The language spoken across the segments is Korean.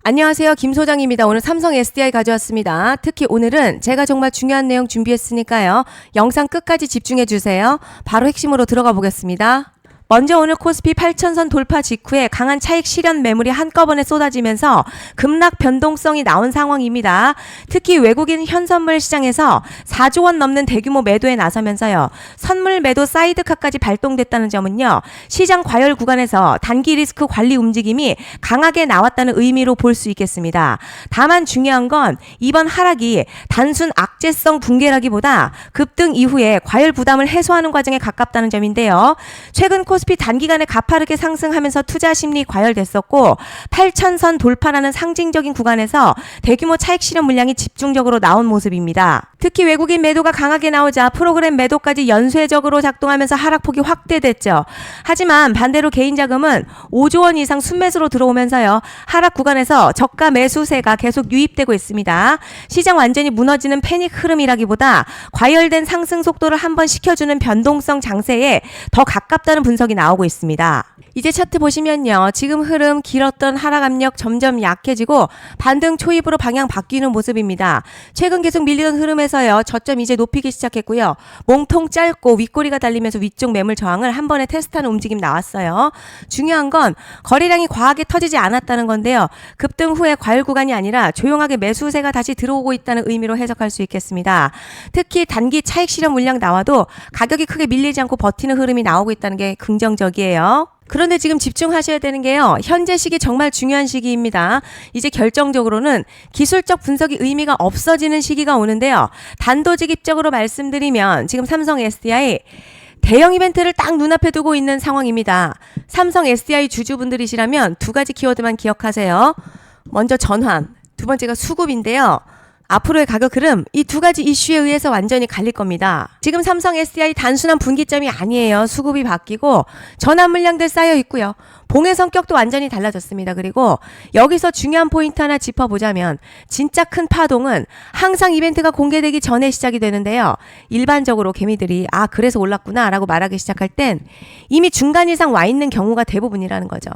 안녕하세요. 김 소장입니다. 오늘 삼성 SDI 가져왔습니다. 특히 오늘은 제가 정말 중요한 내용 준비했으니까요. 영상 끝까지 집중해 주세요. 바로 핵심으로 들어가 보겠습니다. 먼저 오늘 코스피 8,000선 돌파 직후에 강한 차익 실현 매물이 한꺼번에 쏟아지면서 급락 변동성이 나온 상황입니다. 특히 외국인 현선물 시장에서 4조 원 넘는 대규모 매도에 나서면서요. 선물 매도 사이드카까지 발동됐다는 점은요. 시장 과열 구간에서 단기 리스크 관리 움직임이 강하게 나왔다는 의미로 볼 수 있겠습니다. 다만 중요한 건 이번 하락이 단순 악재성 붕괴라기보다 급등 이후에 과열 부담을 해소하는 과정에 가깝다는 점인데요. 최근 코스피 단기간에 가파르게 상승하면서 투자 심리 과열됐었고 8,000선 돌파라는 상징적인 구간에서 대규모 차익 실현 물량이 집중적으로 나온 모습입니다. 특히 외국인 매도가 강하게 나오자 프로그램 매도까지 연쇄적으로 작동하면서 하락폭이 확대됐죠. 하지만 반대로 개인 자금은 5조 원 이상 순매수로 들어오면서요. 하락 구간에서 저가 매수세가 계속 유입되고 있습니다. 시장 완전히 무너지는 패닉 흐름이라기보다 과열된 상승 속도를 한번 식혀주는 변동성 장세에 더 가깝다는 분석이 나오고 있습니다. 이제 차트 보시면요. 지금 흐름 길었던 하락 압력 점점 약해지고 반등 초입으로 방향 바뀌는 모습입니다. 최근 계속 밀리던 흐름에서요. 저점 이제 높이기 시작했고요. 몸통 짧고 윗꼬리가 달리면서 위쪽 매물 저항을 한 번에 테스트하는 움직임 나왔어요. 중요한 건 거래량이 과하게 터지지 않았다는 건데요. 급등 후에 과열 구간이 아니라 조용하게 매수세가 다시 들어오고 있다는 의미로 해석할 수 있겠습니다. 특히 단기 차익 실현 물량 나와도 가격이 크게 밀리지 않고 버티는 흐름이 나오고 있다는 게 긍정적이에요. 그런데 지금 집중하셔야 되는 게요. 현재 시기 정말 중요한 시기입니다. 이제 결정적으로는 기술적 분석이 의미가 없어지는 시기가 오는데요. 단도직입적으로 말씀드리면 지금 삼성 SDI 대형 이벤트를 딱 눈앞에 두고 있는 상황입니다. 삼성 SDI 주주분들이시라면 두 가지 키워드만 기억하세요. 먼저 전환, 두 번째가 수급인데요. 앞으로의 가격 흐름 이 두 가지 이슈에 의해서 완전히 갈릴 겁니다. 지금 삼성 SDI 단순한 분기점이 아니에요. 수급이 바뀌고 전환 물량들 쌓여 있고요. 봉의 성격도 완전히 달라졌습니다. 그리고 여기서 중요한 포인트 하나 짚어보자면 진짜 큰 파동은 항상 이벤트가 공개되기 전에 시작이 되는데요. 일반적으로 개미들이 그래서 올랐구나 라고 말하기 시작할 땐 이미 중간 이상 와 있는 경우가 대부분이라는 거죠.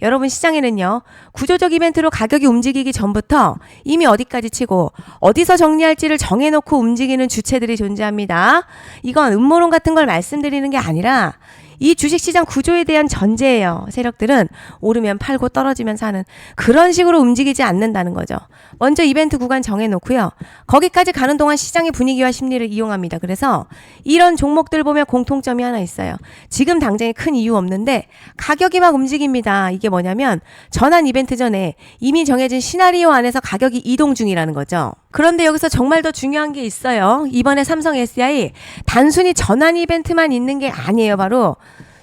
여러분 시장에는요. 구조적 이벤트로 가격이 움직이기 전부터 이미 어디까지 치고 어디서 정리할지를 정해놓고 움직이는 주체들이 존재합니다. 이건 음모론 같은 걸 말씀드리는 게 아니라 이 주식시장 구조에 대한 전제예요. 세력들은 오르면 팔고 떨어지면 사는 그런 식으로 움직이지 않는다는 거죠. 먼저 이벤트 구간 정해놓고요. 거기까지 가는 동안 시장의 분위기와 심리를 이용합니다. 그래서 이런 종목들 보면 공통점이 하나 있어요. 지금 당장에 큰 이유 없는데 가격이 막 움직입니다. 이게 뭐냐면 전환 이벤트 전에 이미 정해진 시나리오 안에서 가격이 이동 중이라는 거죠. 그런데 여기서 정말 더 중요한 게 있어요. 이번에 삼성 SDI 단순히 전환 이벤트만 있는 게 아니에요. 바로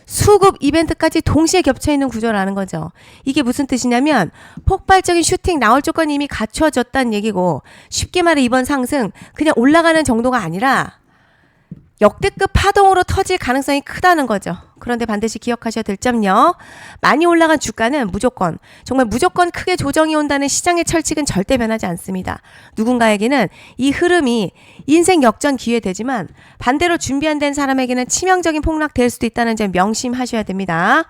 수급 이벤트까지 동시에 겹쳐있는 구조라는 거죠. 이게 무슨 뜻이냐면 폭발적인 슈팅 나올 조건이 이미 갖춰졌다는 얘기고 쉽게 말해 이번 상승 그냥 올라가는 정도가 아니라 역대급 파동으로 터질 가능성이 크다는 거죠. 그런데 반드시 기억하셔야 될 점요. 많이 올라간 주가는 정말 무조건 크게 조정이 온다는 시장의 철칙은 절대 변하지 않습니다. 누군가에게는 이 흐름이 인생 역전 기회 되지만 반대로 준비 안 된 사람에게는 치명적인 폭락 될 수도 있다는 점 명심하셔야 됩니다.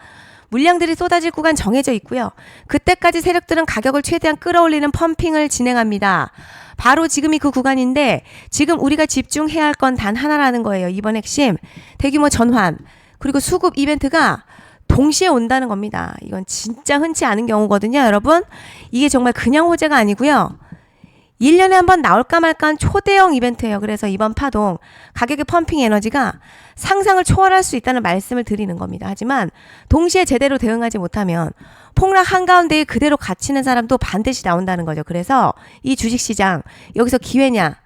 물량들이 쏟아질 구간 정해져 있고요. 그때까지 세력들은 가격을 최대한 끌어올리는 펌핑을 진행합니다. 바로 지금이 그 구간인데 지금 우리가 집중해야 할 건 단 하나라는 거예요. 이번 핵심 대규모 전환 그리고 수급 이벤트가 동시에 온다는 겁니다. 이건 진짜 흔치 않은 경우거든요. 여러분 이게 정말 그냥 호재가 아니고요. 1년에 한 번 나올까 말까한 초대형 이벤트예요. 그래서 이번 파동 가격의 펌핑 에너지가 상상을 초월할 수 있다는 말씀을 드리는 겁니다. 하지만 동시에 제대로 대응하지 못하면 폭락 한가운데에 그대로 갇히는 사람도 반드시 나온다는 거죠. 그래서 이 주식시장 여기서 기회냐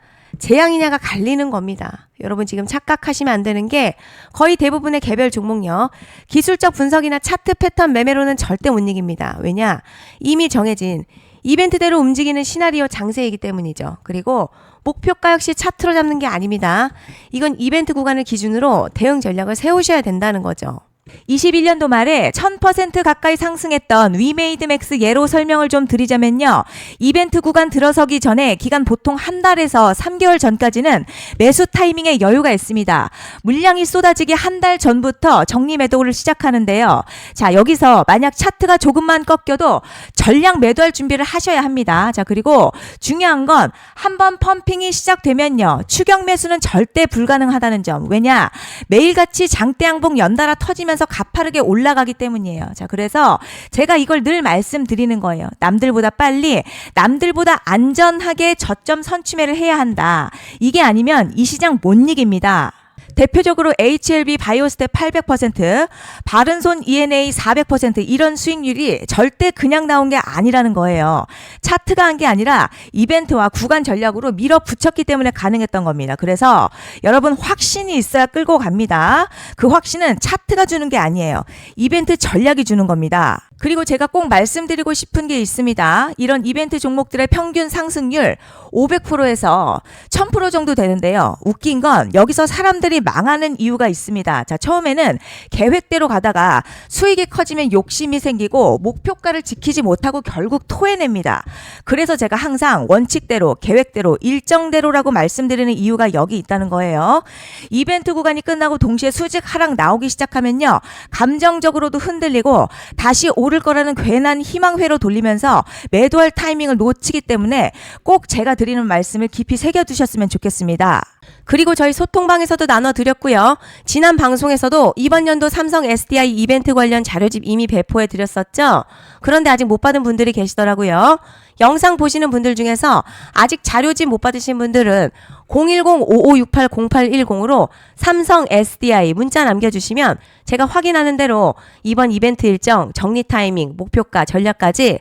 재앙이냐가 갈리는 겁니다. 여러분 지금 착각하시면 안 되는 게 거의 대부분의 개별 종목요. 기술적 분석이나 차트 패턴 매매로는 절대 못 이깁니다. 왜냐? 이미 정해진 이벤트대로 움직이는 시나리오 장세이기 때문이죠. 그리고 목표가 역시 차트로 잡는 게 아닙니다. 이건 이벤트 구간을 기준으로 대응 전략을 세우셔야 된다는 거죠. 21년도 말에 1000% 가까이 상승했던 위메이드맥스 예로 설명을 좀 드리자면요. 이벤트 구간 들어서기 전에 기간 보통 한 달에서 3개월 전까지는 매수 타이밍에 여유가 있습니다. 물량이 쏟아지기 한 달 전부터 정리 매도를 시작하는데요. 자, 여기서 만약 차트가 조금만 꺾여도 전량 매도할 준비를 하셔야 합니다. 자, 그리고 중요한 건 한번 펌핑이 시작되면요. 추격 매수는 절대 불가능하다는 점. 왜냐? 매일같이 장대양봉 연달아 터지면서 가파르게 올라가기 때문이에요. 자, 그래서 제가 이걸 늘 말씀드리는 거예요. 남들보다 빨리, 남들보다 안전하게 저점 선취매를 해야 한다. 이게 아니면 이 시장 못 이깁니다. 대표적으로 HLB 바이오스텝 800%, 바른손 ENA 400% 이런 수익률이 절대 그냥 나온 게 아니라는 거예요. 차트가 한 게 아니라 이벤트와 구간 전략으로 밀어붙였기 때문에 가능했던 겁니다. 그래서 여러분 확신이 있어야 끌고 갑니다. 그 확신은 차트가 주는 게 아니에요. 이벤트 전략이 주는 겁니다. 그리고 제가 꼭 말씀드리고 싶은 게 있습니다. 이런 이벤트 종목들의 평균 상승률 500%에서 1000% 정도 되는데요. 웃긴 건 여기서 사람들이 망하는 이유가 있습니다. 자, 처음에는 계획대로 가다가 수익이 커지면 욕심이 생기고 목표가를 지키지 못하고 결국 토해냅니다. 그래서 제가 항상 원칙대로, 계획대로, 일정대로라고 말씀드리는 이유가 여기 있다는 거예요. 이벤트 구간이 끝나고 동시에 수직 하락 나오기 시작하면요. 감정적으로도 흔들리고 다시 오를 거라는 괜한 희망회로 돌리면서 매도할 타이밍을 놓치기 때문에 꼭 제가 드리는 말씀을 깊이 새겨두셨으면 좋겠습니다. 그리고 저희 소통방에서도 나눠드렸고요. 지난 방송에서도 이번 연도 삼성 SDI 이벤트 관련 자료집 이미 배포해 드렸었죠. 그런데 아직 못 받은 분들이 계시더라고요. 영상 보시는 분들 중에서 아직 자료집 못 받으신 분들은 010-5568-0810으로 삼성 SDI 문자 남겨주시면 제가 확인하는 대로 이번 이벤트 일정, 정리 타이밍, 목표가, 전략까지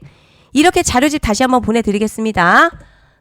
이렇게 자료집 다시 한번 보내드리겠습니다.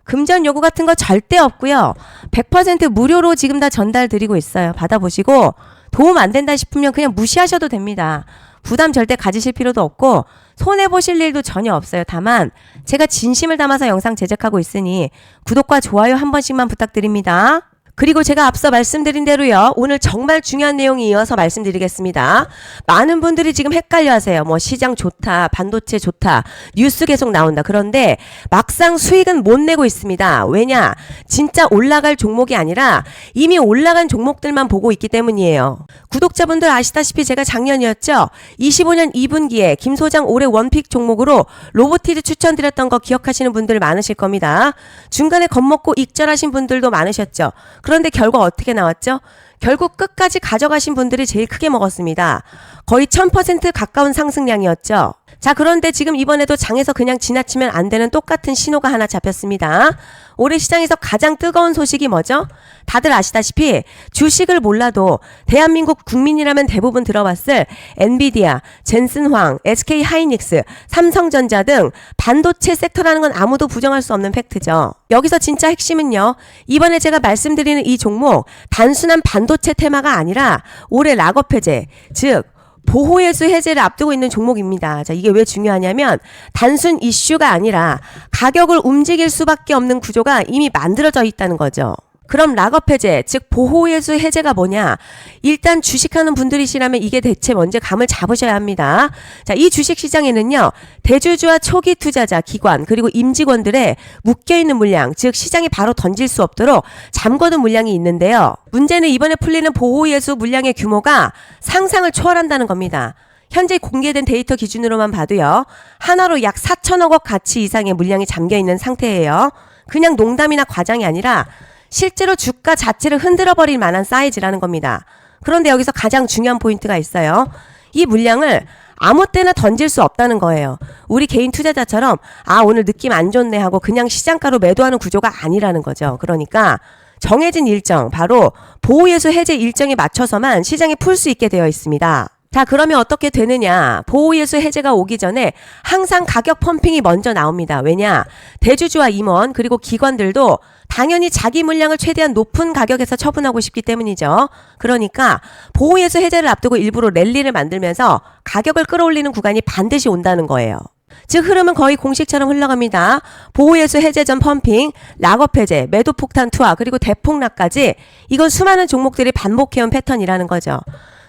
금전 요구 같은 거 절대 없고요. 100% 무료로 지금 다 전달 드리고 있어요. 받아보시고 도움 안 된다 싶으면 그냥 무시하셔도 됩니다. 부담 절대 가지실 필요도 없고 손해보실 일도 전혀 없어요. 다만 제가 진심을 담아서 영상 제작하고 있으니 구독과 좋아요 한 번씩만 부탁드립니다. 그리고 제가 앞서 말씀드린 대로요. 오늘 정말 중요한 내용이 이어서 말씀드리겠습니다. 많은 분들이 지금 헷갈려 하세요. 뭐 시장 좋다, 반도체 좋다, 뉴스 계속 나온다. 그런데 막상 수익은 못 내고 있습니다. 왜냐? 진짜 올라갈 종목이 아니라 이미 올라간 종목들만 보고 있기 때문이에요. 구독자분들 아시다시피 제가 작년이었죠. 25년 2분기에 김 소장 올해 원픽 종목으로 로보티드 추천드렸던 거 기억하시는 분들 많으실 겁니다. 중간에 겁먹고 익절하신 분들도 많으셨죠. 그런데 결과 어떻게 나왔죠? 결국 끝까지 가져가신 분들이 제일 크게 먹었습니다. 거의 1000% 가까운 상승량이었죠. 자, 그런데 지금 이번에도 장에서 그냥 지나치면 안 되는 똑같은 신호가 하나 잡혔습니다. 올해 시장에서 가장 뜨거운 소식이 뭐죠? 다들 아시다시피 주식을 몰라도 대한민국 국민이라면 대부분 들어봤을 엔비디아, 젠슨황, SK하이닉스, 삼성전자 등 반도체 섹터라는 건 아무도 부정할 수 없는 팩트죠. 여기서 진짜 핵심은요. 이번에 제가 말씀드리는 이 종목 단순한 반도체 테마가 아니라 올해 락업 해제, 즉 보호예수 해제를 앞두고 있는 종목입니다. 자, 이게 왜 중요하냐면 단순 이슈가 아니라 가격을 움직일 수밖에 없는 구조가 이미 만들어져 있다는 거죠. 그럼 락업 해제, 즉 보호예수 해제가 뭐냐? 일단 주식하는 분들이시라면 이게 대체 뭔지 감을 잡으셔야 합니다. 자, 이 주식시장에는요. 대주주와 초기 투자자, 기관, 그리고 임직원들의 묶여있는 물량, 즉 시장이 바로 던질 수 없도록 잠궈둔 물량이 있는데요. 문제는 이번에 풀리는 보호예수 물량의 규모가 상상을 초월한다는 겁니다. 현재 공개된 데이터 기준으로만 봐도요. 하나로 약 4천억 원 가치 이상의 물량이 잠겨있는 상태예요. 그냥 농담이나 과장이 아니라 실제로 주가 자체를 흔들어버릴 만한 사이즈라는 겁니다. 그런데 여기서 가장 중요한 포인트가 있어요. 이 물량을 아무 때나 던질 수 없다는 거예요. 우리 개인 투자자처럼 오늘 느낌 안 좋네 하고 그냥 시장가로 매도하는 구조가 아니라는 거죠. 그러니까 정해진 일정, 바로 보호예수 해제 일정에 맞춰서만 시장에 풀 수 있게 되어 있습니다. 자, 그러면 어떻게 되느냐? 보호예수 해제가 오기 전에 항상 가격 펌핑이 먼저 나옵니다. 왜냐? 대주주와 임원 그리고 기관들도 당연히 자기 물량을 최대한 높은 가격에서 처분하고 싶기 때문이죠. 그러니까 보호예수 해제를 앞두고 일부러 랠리를 만들면서 가격을 끌어올리는 구간이 반드시 온다는 거예요. 즉 흐름은 거의 공식처럼 흘러갑니다. 보호예수 해제 전 펌핑, 락업 해제, 매도 폭탄 투하, 그리고 대폭락까지 이건 수많은 종목들이 반복해온 패턴이라는 거죠.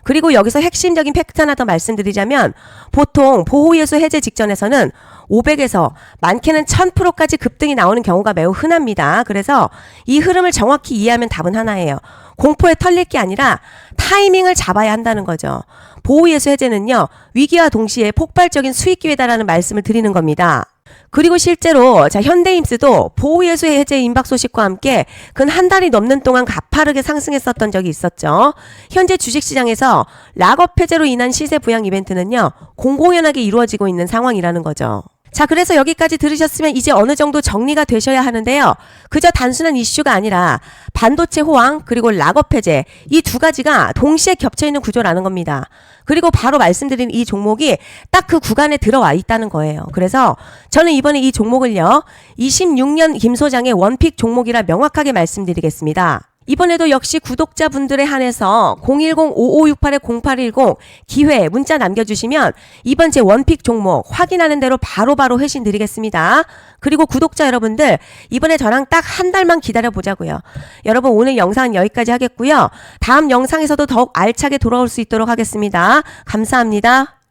그리고 여기서 핵심적인 팩트 하나 더 말씀드리자면 보통 보호예수 해제 직전에서는 500에서 많게는 1000%까지 급등이 나오는 경우가 매우 흔합니다. 그래서 이 흐름을 정확히 이해하면 답은 하나예요. 공포에 털릴 게 아니라 타이밍을 잡아야 한다는 거죠. 보호예수 해제는요, 위기와 동시에 폭발적인 수익 기회다라는 말씀을 드리는 겁니다. 그리고 실제로 현대임스도 보호예수 해제 임박 소식과 함께 근 한 달이 넘는 동안 가파르게 상승했었던 적이 있었죠. 현재 주식시장에서 락업 해제로 인한 시세 부양 이벤트는요, 공공연하게 이루어지고 있는 상황이라는 거죠. 자, 그래서 여기까지 들으셨으면 이제 어느 정도 정리가 되셔야 하는데요. 그저 단순한 이슈가 아니라 반도체 호황 그리고 락업 해제 이 두 가지가 동시에 겹쳐있는 구조라는 겁니다. 그리고 바로 말씀드린 이 종목이 딱 그 구간에 들어와 있다는 거예요. 그래서 저는 이번에 이 종목을요, 26년 김 소장의 원픽 종목이라 명확하게 말씀드리겠습니다. 이번에도 역시 구독자분들에 한해서 010-5568-0810 기회 문자 남겨주시면 이번 제 원픽 종목 확인하는 대로 바로바로 회신 드리겠습니다. 그리고 구독자 여러분들 이번에 저랑 딱 한 달만 기다려 보자고요. 여러분 오늘 영상은 여기까지 하겠고요. 다음 영상에서도 더욱 알차게 돌아올 수 있도록 하겠습니다. 감사합니다.